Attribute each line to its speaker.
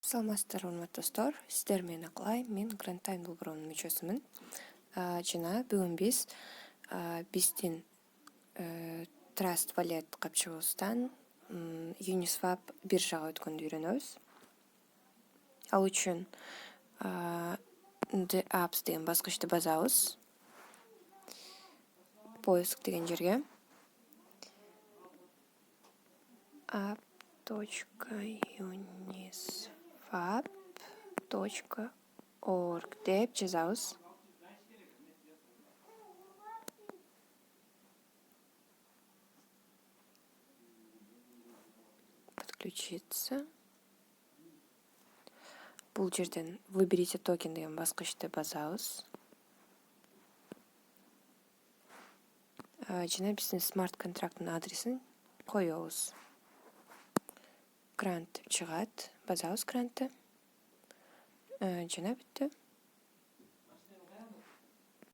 Speaker 1: Саламатсыздар, урматтуу достор. Сиздер менен Акылай, мен Grand Time долбооронун мүчөсүмүн. Жана бүгүн биз биздин Trust Wallet капчыгыбыздан Uniswap биржага өткөндү үйрөнөбүз. Ал үчүн The Apps деген баскычты басабыз. Поиск деген жерге app.uniswap.org деп жазабыз. Подключиться. Бул жерден выберите токен деген баскычты басабыз. Жана биздин смарт-контракттын адресин коебуз. Грант деп чыгат. Басабыз грантты. Жана бүттү.